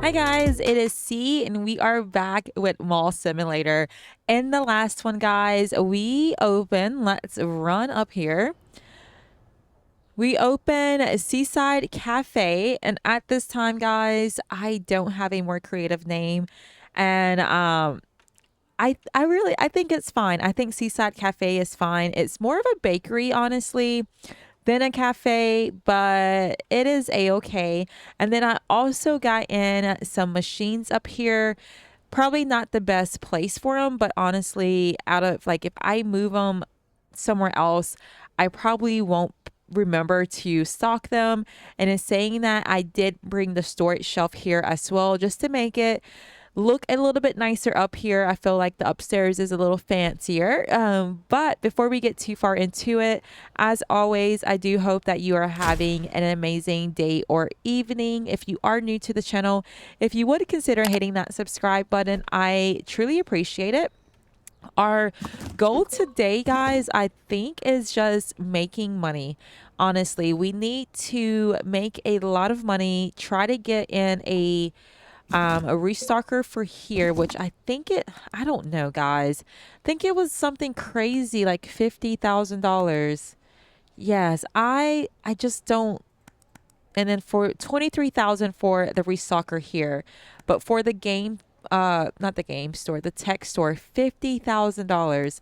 Hi guys, it is C and we are back with Mall Simulator. In the last one, guys, let's run up here. We open a Seaside Cafe, and at this time, guys, I don't have a more creative name. And I think it's fine. I think Seaside Cafe is fine. It's more of a bakery, honestly, than a cafe, but it is a-okay. And then I also got in some machines up here. Probably not the best place for them, but honestly, out of like if I move them somewhere else, I probably won't remember to stock them. And in saying that, I did bring the storage shelf here as well just to make it look a little bit nicer up here. I feel like the upstairs is a little fancier. But before we get too far into it, as always, I do hope that you are having an amazing day or evening. If you are new to the channel, if you would consider hitting that subscribe button, I truly appreciate it. Our goal today, guys, I think is just making money. Honestly, we need to make a lot of money, try to get in a restocker for here, which I don't know, guys. I think it was something crazy like $50,000. Yes, I just don't. And then for 23,000 for the restocker here, but for the game, not the game store, the tech store, $50,000.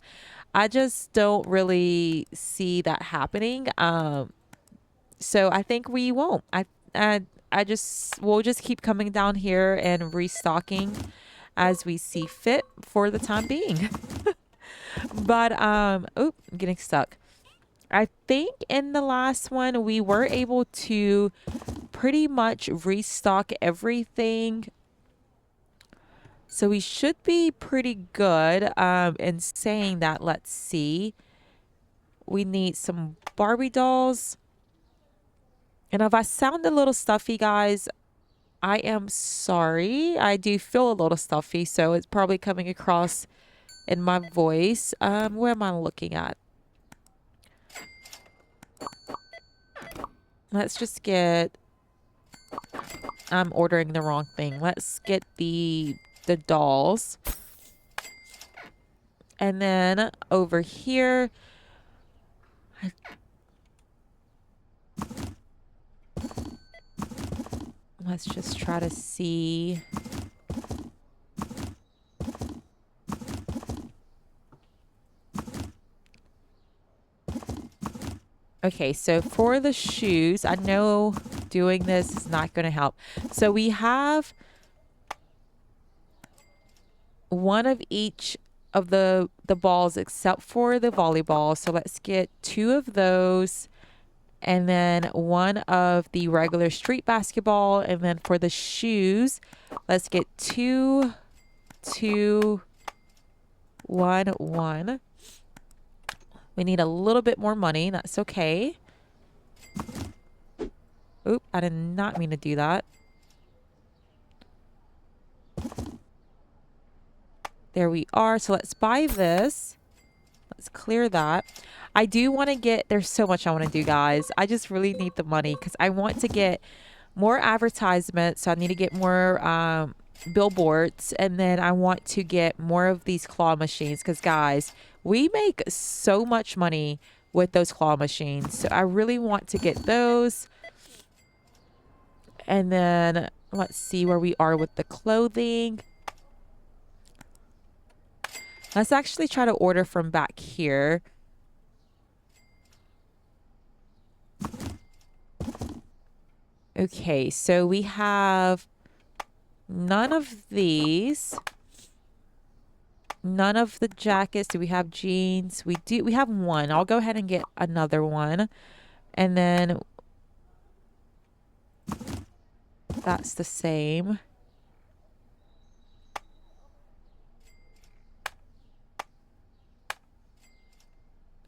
I just don't really see that happening. So I think we won't. I just we'll just keep coming down here and restocking as we see fit for the time being. But oh, I'm getting stuck. I think in the last one we were able to pretty much restock everything. So we should be pretty good. In saying that, let's see. We need some Barbie dolls. And if I sound a little stuffy, guys, I am sorry. I do feel a little stuffy, so it's probably coming across in my voice. Where am I looking at? Let's just get... I'm ordering the wrong thing. Let's get the dolls. And then over here... Let's just try to see. Okay, so for the shoes, I know doing this is not going to help. So we have one of each of the balls except for the volleyball. So let's get two of those. And then one of the regular street basketball. And then for the shoes, let's get two, one, one. We need a little bit more money. That's okay. Oop, I did not mean to do that. There we are. So let's buy this. Let's clear that. I do want to get, there's so much I want to do, guys. I just really need the money because I want to get more advertisements. So I need to get more billboards. And then I want to get more of these claw machines because, guys, we make so much money with those claw machines. So I really want to get those. And then let's see where we are with the clothing. Let's actually try to order from back here. Okay, so we have none of these. None of the jackets. Do we have jeans? We do. We have one. I'll go ahead and get another one. And then that's the same.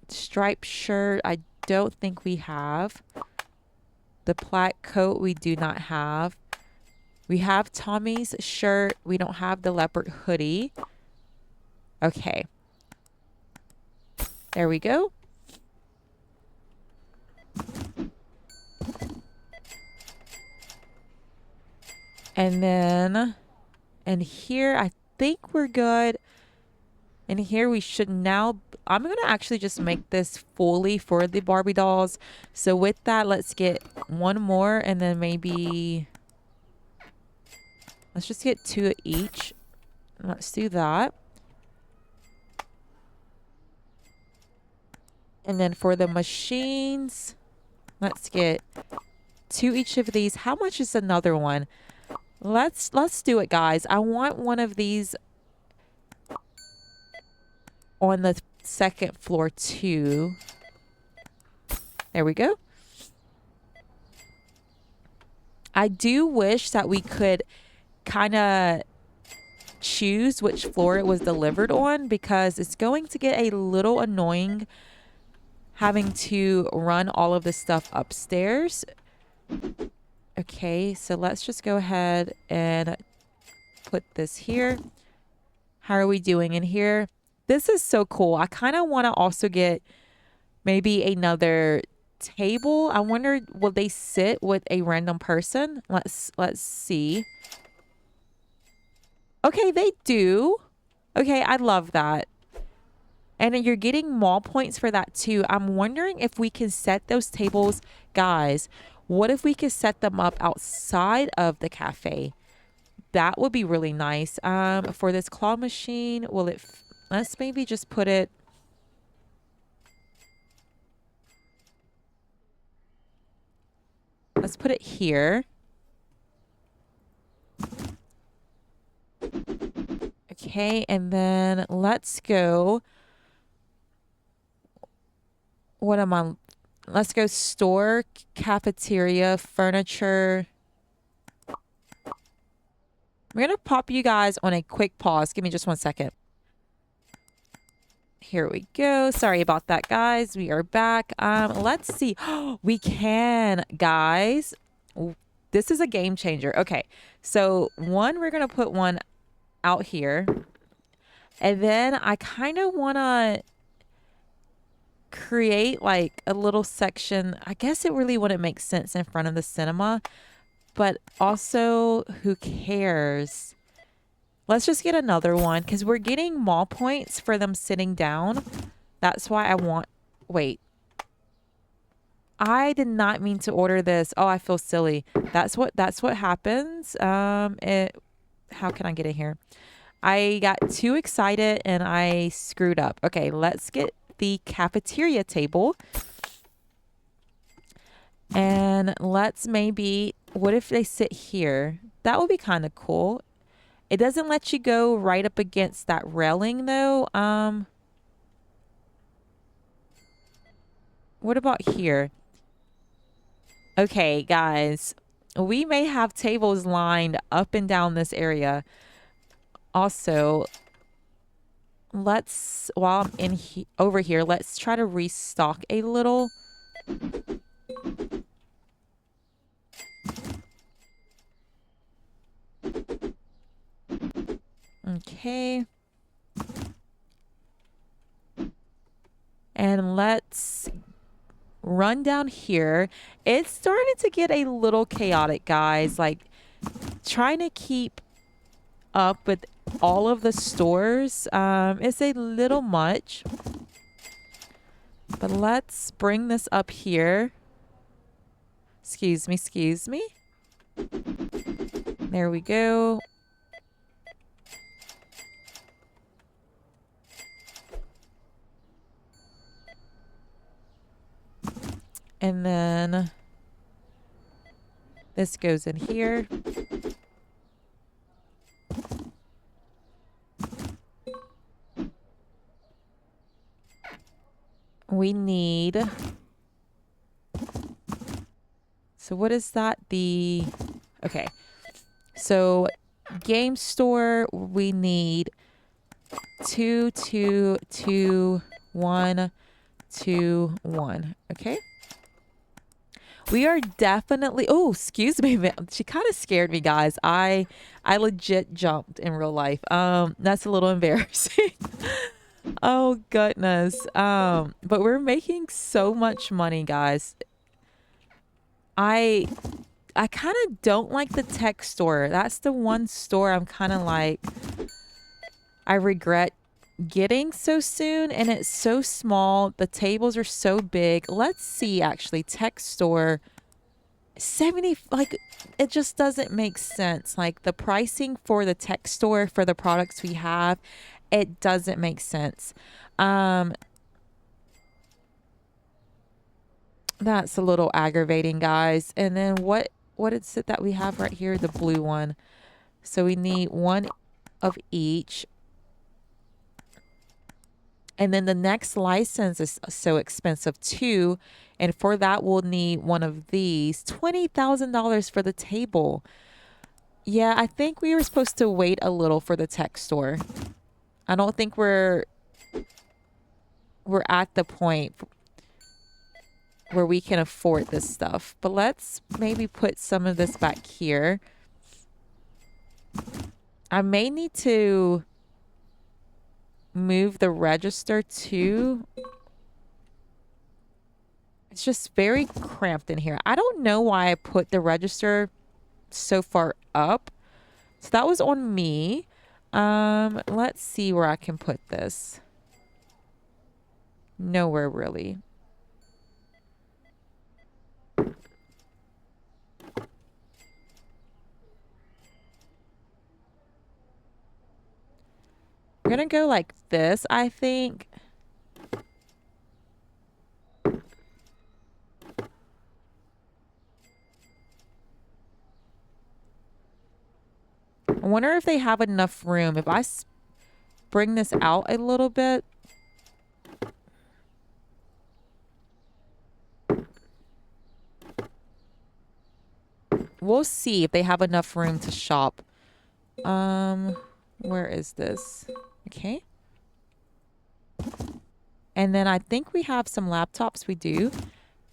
Striped shirt, I don't think we have. The plaid coat, we do not have. We have Tommy's shirt. We don't have the leopard hoodie. Okay. There we go. And then, and here, I think we're good. And here we should now, I'm going to actually just make this fully for the Barbie dolls. So with that, let's get one more and then maybe, let's just get 2 each. Let's do that. And then for the machines, let's get 2 each of these. How much is another one? Let's do it, guys. I want one of these on the second floor too. There we go. I do wish that we could kind of choose which floor it was delivered on, because it's going to get a little annoying having to run all of this stuff upstairs. Okay, so let's just go ahead and put this here. How are we doing in here? This is so cool. I kind of want to also get maybe another table. I wonder, will they sit with a random person? Let's see. Okay, they do. Okay, I love that. And then you're getting mall points for that too. I'm wondering if we can set those tables. Guys, what if we could set them up outside of the cafe? That would be really nice. For this claw machine, will it... let's maybe just put it... let's put it here. Okay, and then let's go... what am I... let's go store, cafeteria, furniture. I'm going to pop you guys on a quick pause. Give me just 1 second. Here we go. Sorry about that, guys. We are back. Let's see. We can, guys. This is a game changer. Okay. So one, we're going to put one out here. And then I kind of want to create like a little section. I guess it really wouldn't make sense in front of the cinema, but also who cares? Let's just get another one because we're getting mall points for them sitting down. That's why I want... wait. I did not mean to order this. Oh, I feel silly. That's what happens. How can I get in here? I got too excited and I screwed up. Okay, let's get the cafeteria table. And let's maybe... what if they sit here? That would be kind of cool. It doesn't let you go right up against that railing though. What about here? Okay, guys. We may have tables lined up and down this area. Also, let's, while I'm in over here, let's try to restock a little. Okay. And let's run down here. It's starting to get a little chaotic, guys. Like, trying to keep up with all of the stores is a little much. But let's bring this up here. Excuse me. There we go. And then this goes in here. We need... so what is that? Okay. So game store, we need 2, 2, 2, 1, 2, 1. Okay. We are definitely... oh, excuse me. She kind of scared me, guys. I legit jumped in real life. That's a little embarrassing. Oh, goodness. But we're making so much money, guys. I I kind of don't like the tech store. That's the one store I'm kind of like, I regret getting so soon, and it's so small. The tables are so big. Let's see, actually, tech store 70, like, it just doesn't make sense. Like, the pricing for the tech store for the products we have, it doesn't make sense. That's a little aggravating, guys. And then what is it that we have right here? The blue one. So we need one of each. And then the next license is so expensive too. And for that, we'll need one of these. $20,000 for the table. Yeah, I think we were supposed to wait a little for the tech store. I don't think we're at the point where we can afford this stuff. But let's maybe put some of this back here. I may need to move the register too. It's just very cramped in here. I don't know why I put the register so far up. So that was on me. Let's see where I can put this. Nowhere really. We're gonna go like this, I think. I wonder if they have enough room. If I bring this out a little bit. We'll see if they have enough room to shop. Where is this? Okay. And then I think we have some laptops. We do.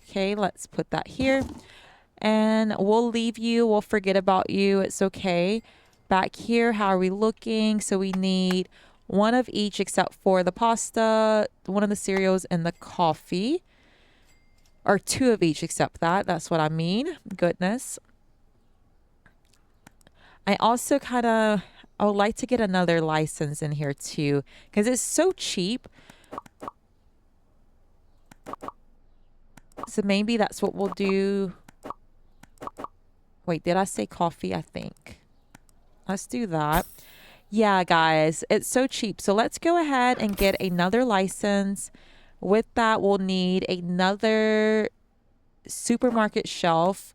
Okay, let's put that here. And we'll leave you. We'll forget about you. It's okay. Back here, how are we looking? So we need one of each except for the pasta, one of the cereals, and the coffee. Or two of each except that. That's what I mean. Goodness. I also I would like to get another license in here too, because it's so cheap. So maybe that's what we'll do. Wait, did I say coffee? I think. Let's do that. Yeah, guys, it's so cheap. So let's go ahead and get another license. With that, we'll need another supermarket shelf.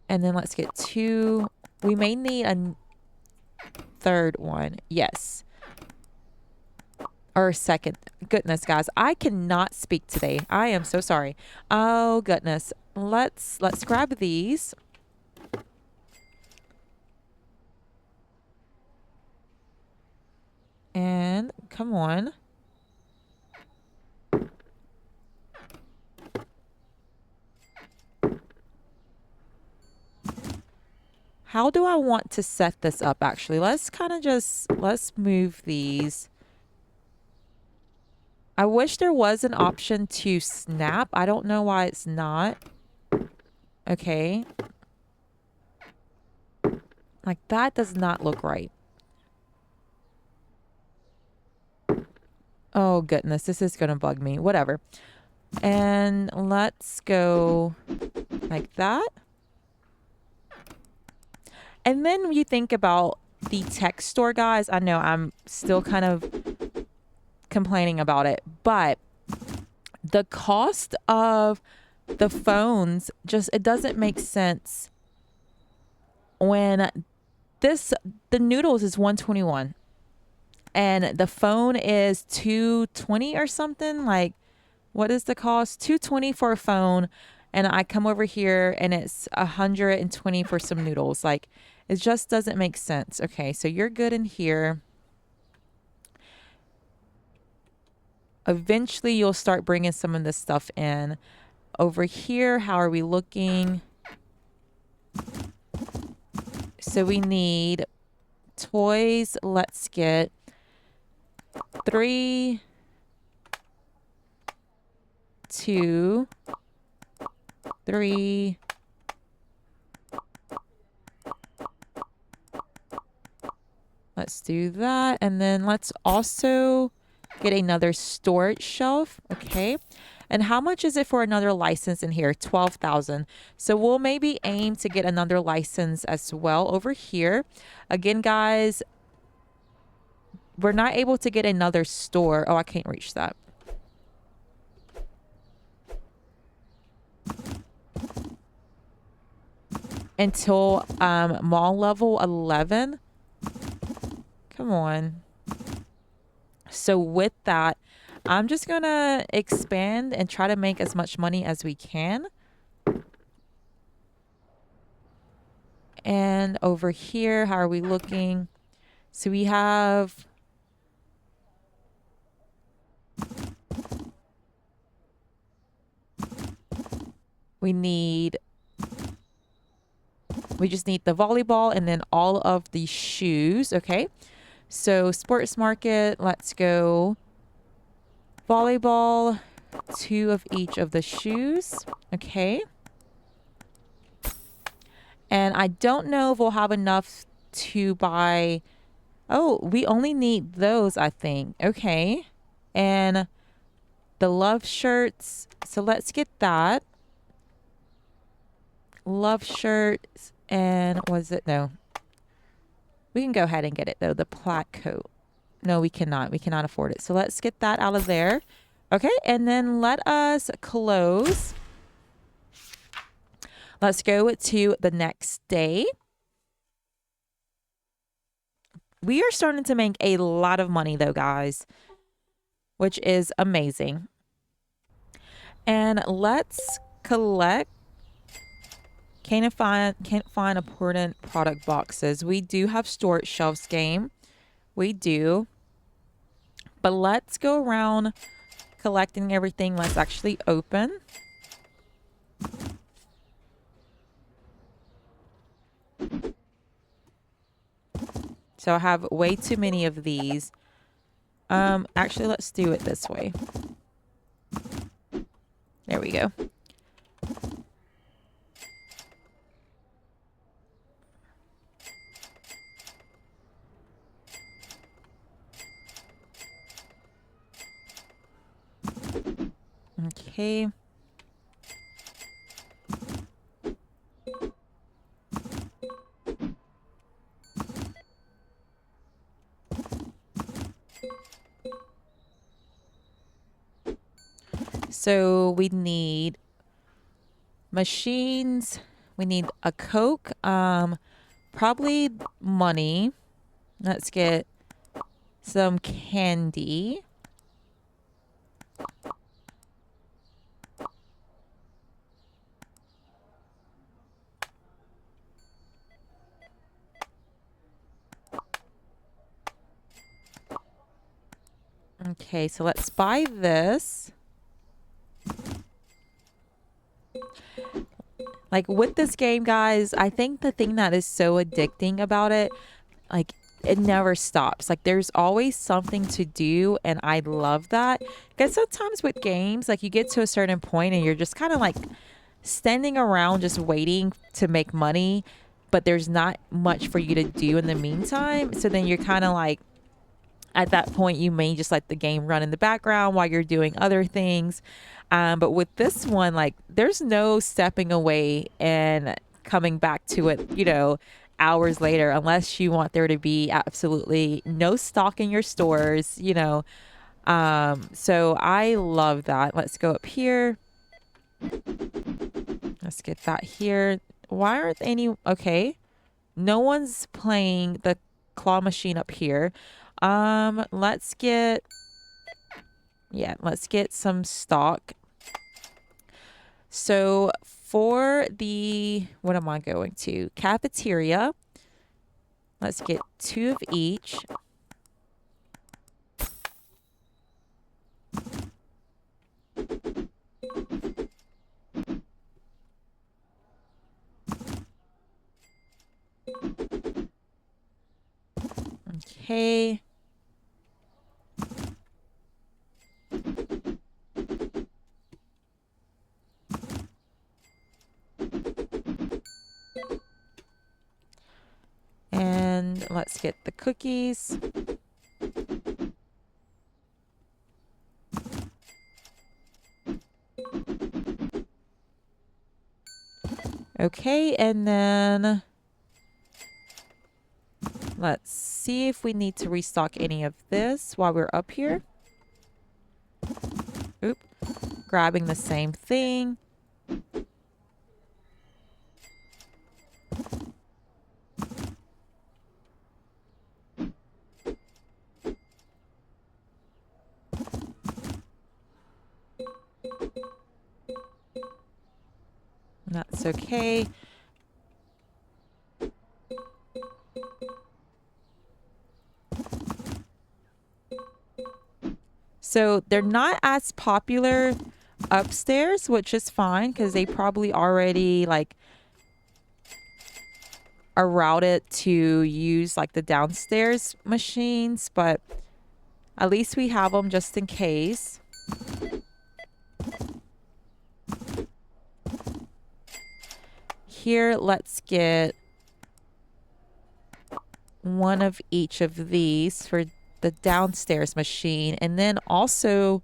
And then let's get two. We may need a third one. Yes. Or second. Goodness, guys. I cannot speak today. I am so sorry. Oh, goodness. Let's grab these. And come on. How do I want to set this up, actually? Let's move these. I wish there was an option to snap. I don't know why it's not. Okay. Like, that does not look right. Oh, goodness. This is going to bug me. Whatever. And let's go like that. And then when you think about the tech store, guys, I know I'm still kind of complaining about it, but the cost of the phones it doesn't make sense when the noodles is $121 and the phone is $220 or something. Like, what is the cost? $220 for a phone, and I come over here and it's $120 for some noodles. Like, it just doesn't make sense. Okay, so you're good in here. Eventually, you'll start bringing some of this stuff in. Over here, how are we looking? So we need toys. Let's get 3, 2, 3. Let's do that. And then let's also get another storage shelf. Okay. And how much is it for another license in here? 12,000. So we'll maybe aim to get another license as well over here. Again, guys, we're not able to get another store. Oh, I can't reach that. Until mall level 11. Come on. So with that, I'm just gonna expand and try to make as much money as we can. And over here, how are we looking? So we have... we just need the volleyball and then all of the shoes. Okay. So sports market, let's go volleyball, 2 of each of the shoes. Okay. And I don't know if we'll have enough to buy... oh, we only need those, I think. Okay. And the love shirts. So let's get that. Love shirts. And was it? No. We can go ahead and get it, though. The plaid coat. No, we cannot. We cannot afford it. So let's get that out of there. Okay. And then let us close. Let's go to the next day. We are starting to make a lot of money, though, guys, which is amazing. And let's collect. Can't find important product boxes. We do have storage shelves game. We do. But let's go around collecting everything. Let's actually open. So I have way too many of these. Actually, let's do it this way. There we go. Okay. So we need machines. We need a Coke. Probably money. Let's get some candy. Okay, so let's buy this. Like with this game, guys, I think the thing that is so addicting about it, like it never stops. Like there's always something to do, and I love that. Because sometimes with games, like you get to a certain point and you're just kind of like standing around just waiting to make money, but there's not much for you to do in the meantime. So then you're kind of like, at that point, you may just let the game run in the background while you're doing other things. But with this one, like there's no stepping away and coming back to it, hours later, unless you want there to be absolutely no stock in your stores, So I love that. Let's go up here. Let's get that here. Why aren't any? Okay. No one's playing the claw machine up here. Let's get some stock. So for the, what am I going to? Cafeteria. Let's get 2 of each. Okay. Let's get the cookies. Okay, and then let's see if we need to restock any of this while we're up here. Oop, grabbing the same thing. That's okay. So they're not as popular upstairs, which is fine because they probably already like are routed to use like the downstairs machines, but at least we have them just in case. Here, let's get one of each of these for the downstairs machine. And then also,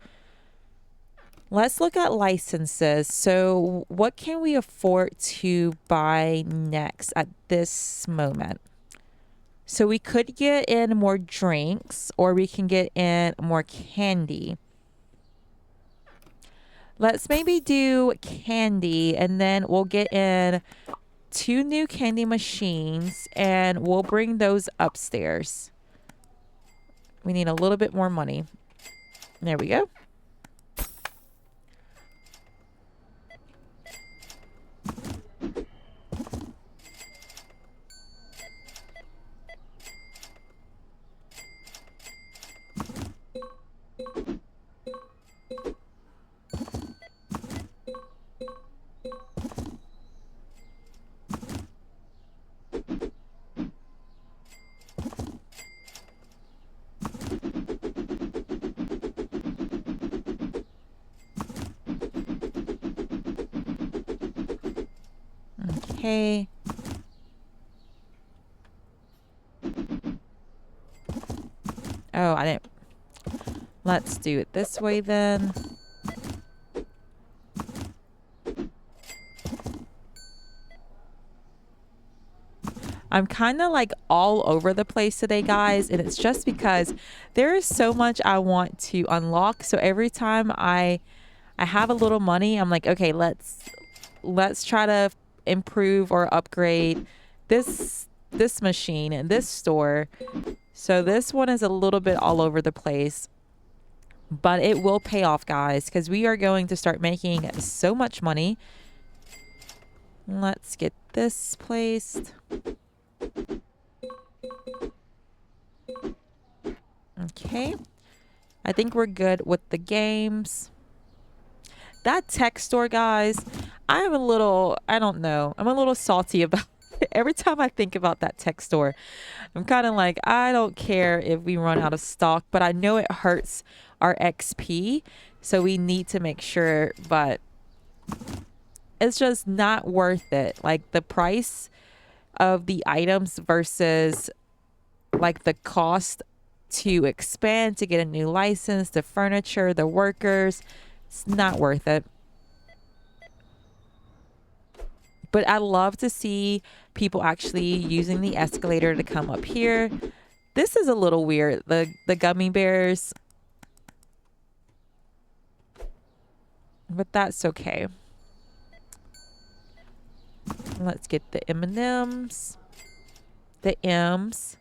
let's look at licenses. So what can we afford to buy next at this moment? So we could get in more drinks or we can get in more candy. Let's maybe do candy and then we'll get in 2 new candy machines and we'll bring those upstairs. We need a little bit more money. There we go. Okay. Oh, I didn't. Let's do it this way then. I'm kind of like all over the place today, guys, and it's just because there is so much I want to unlock. So every time I have a little money, I'm like, okay, let's try to improve or upgrade this machine and this store. So this one is a little bit all over the place, but it will pay off, guys, because we are going to start making so much money. Let's get this placed. Okay. I think we're good with the games. That tech store, guys, I don't know. I'm a little salty about it. Every time I think about that tech store, I'm kind of like, I don't care if we run out of stock, but I know it hurts our XP. So we need to make sure, but it's just not worth it. Like the price of the items versus like the cost to expand, to get a new license, the furniture, the workers. It's not worth it. But I love to see people actually using the escalator to come up here. This is a little weird. The gummy bears. But that's okay. Let's get the M&Ms. The M's.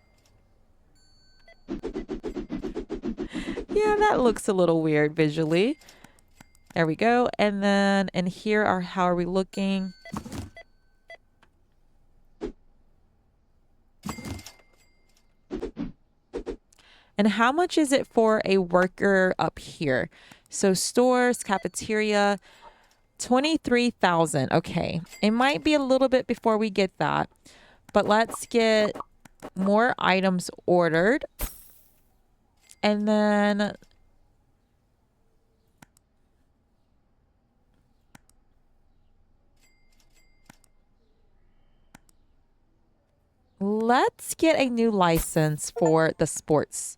Yeah, that looks a little weird visually. There we go. And then, and here are, how are we looking? And how much is it for a worker up here? So stores, cafeteria, 23,000. Okay. It might be a little bit before we get that, but let's get more items ordered. And then Let's get a new license for the sports.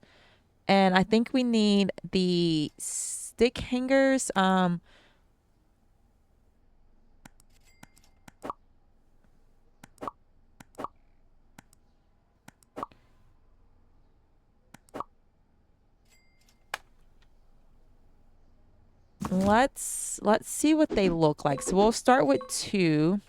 And I think we need the stick hangers. Let's see what they look like. So we'll start with 2.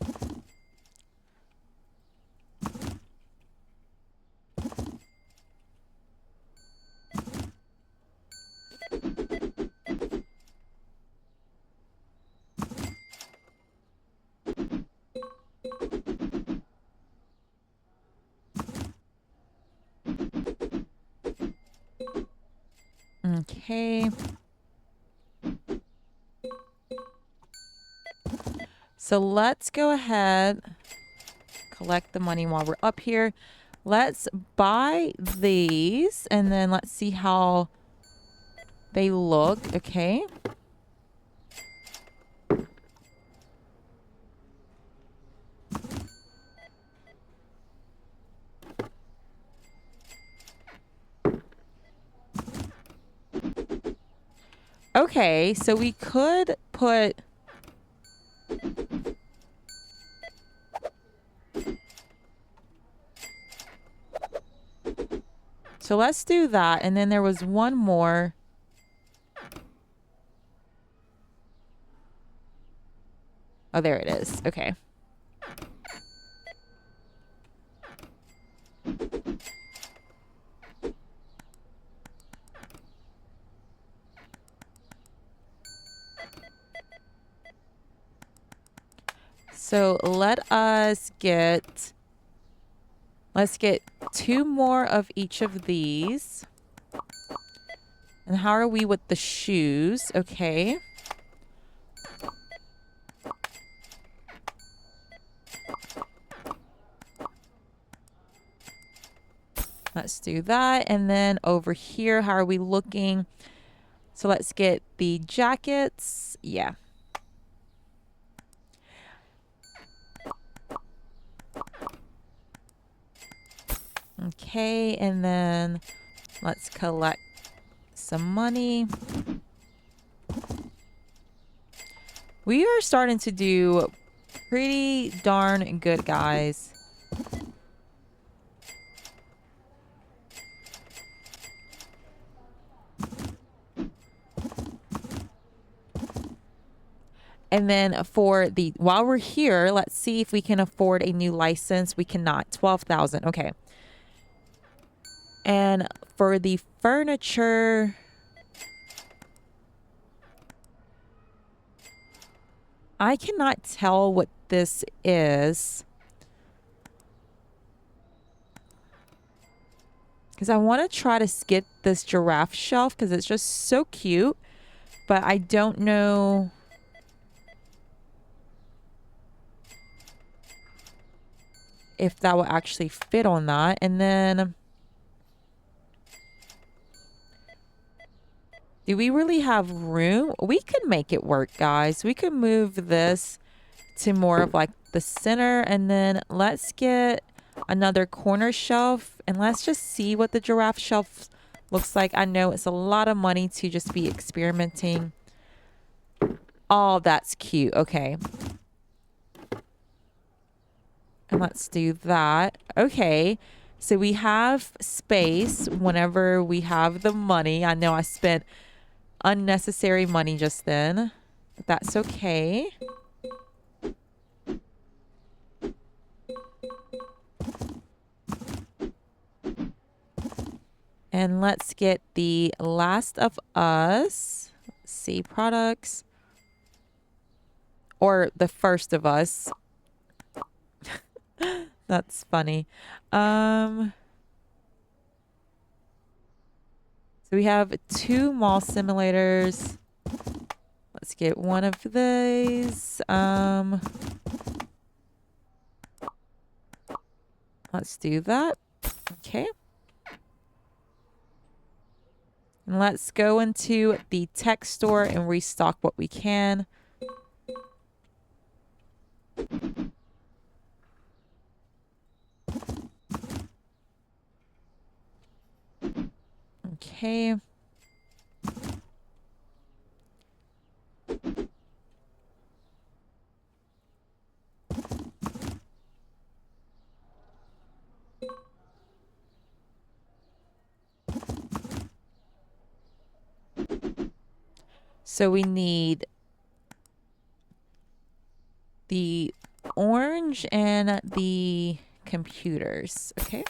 Okay. So let's go ahead, collect the money while we're up here. Let's buy these and then let's see how they look. Okay. Okay, so we could put... So let's do that. And then there was one more. Oh, there it is. Okay. So let's get 2 more of each of these. And how are we with the shoes? Okay. Let's do that. And then over here, how are we looking? So let's get the jackets. Yeah. Okay, and then let's collect some money. We are starting to do pretty darn good, guys. And then for the, while we're here, let's see if we can afford a new license. We cannot. 12,000. Okay. And for the furniture, I cannot tell what this is. Because I want to try to skip this giraffe shelf because it's just so cute. But I don't know. If that will actually fit on that. And then, do we really have room? We could make it work, guys. We could move this to more of like the center. And then let's get another corner shelf. And let's just see what the giraffe shelf looks like. I know it's a lot of money to just be experimenting. Oh, that's cute. Okay. And let's do that. Okay. So we have space whenever we have the money. I know I spent unnecessary money just then, but that's okay. And let's get the Last of Us. Let's see, products. Or the First of Us. That's funny. So we have 2 mall simulators. Let's get one of these. Let's do that. Okay. And let's go into the tech store and restock what we can. Okay. So we need the orange and the computers. Okay.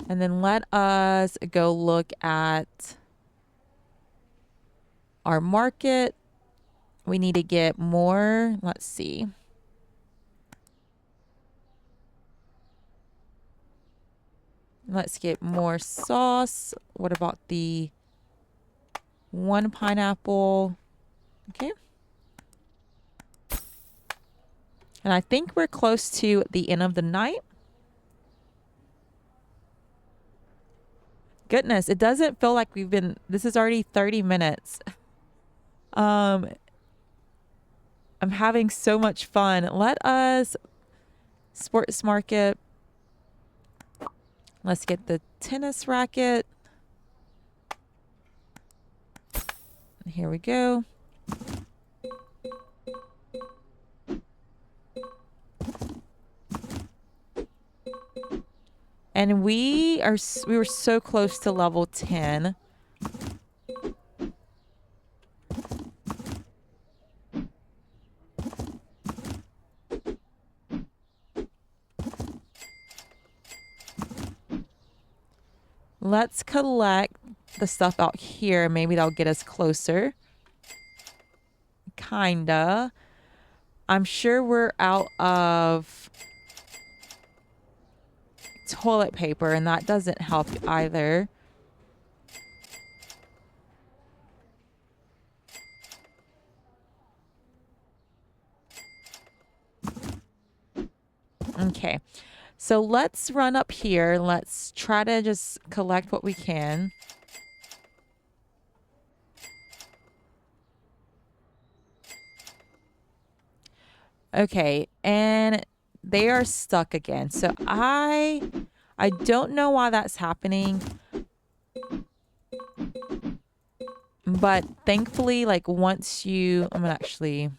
And then let us go look at our market. We need to get more. Let's see. Let's get more sauce. What about the one pineapple? Okay. And I think we're close to the end of the night. Goodness, it doesn't feel like we've been, this is already 30 minutes. I'm having so much fun. Let us, sports market. Let's get the tennis racket. Here we go. And we were so close to level 10. Let's collect the stuff out here. Maybe that'll get us closer. Kinda. I'm sure we're out of toilet paper, and that doesn't help either. Okay. So let's run up here. Let's try to just collect what we can. Okay, and they are stuck again. So I don't know why that's happening. But thankfully, like once you, I'm gonna actually,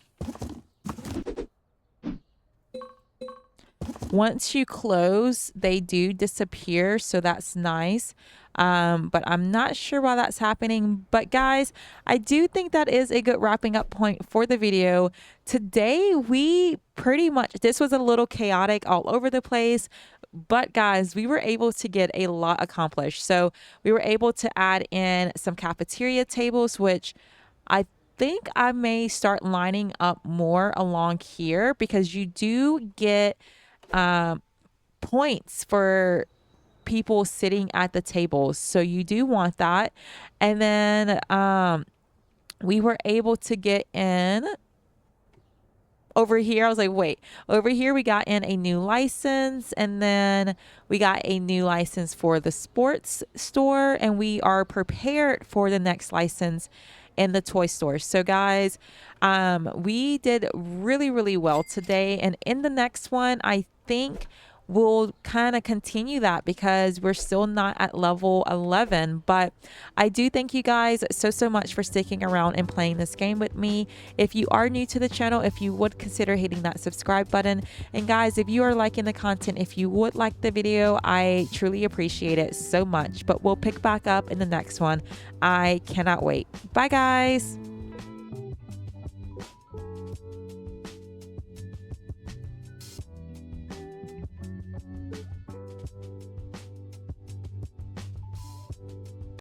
once you close, they do disappear. So that's nice. But I'm not sure why that's happening. But guys, I do think that is a good wrapping up point for the video. Today, we pretty much, this was a little chaotic all over the place. But guys, we were able to get a lot accomplished. So we were able to add in some cafeteria tables, which I think I may start lining up more along here because you do get points for people sitting at the tables. So you do want that. And then we were able to get in over here. I was like, wait, over here we got in a new license, and then we got a new license for the sports store, and we are prepared for the next license in the toy store. So guys, we did really, really well today. And in the next one, I think we'll kind of continue that because we're still not at level 11. But I do thank you guys so much for sticking around and playing this game with me. If you are new to the channel, if you would consider hitting that subscribe button. And guys, if you are liking the content, if you would like the video, I truly appreciate it so much. But we'll pick back up in the next one. I cannot wait. Bye guys.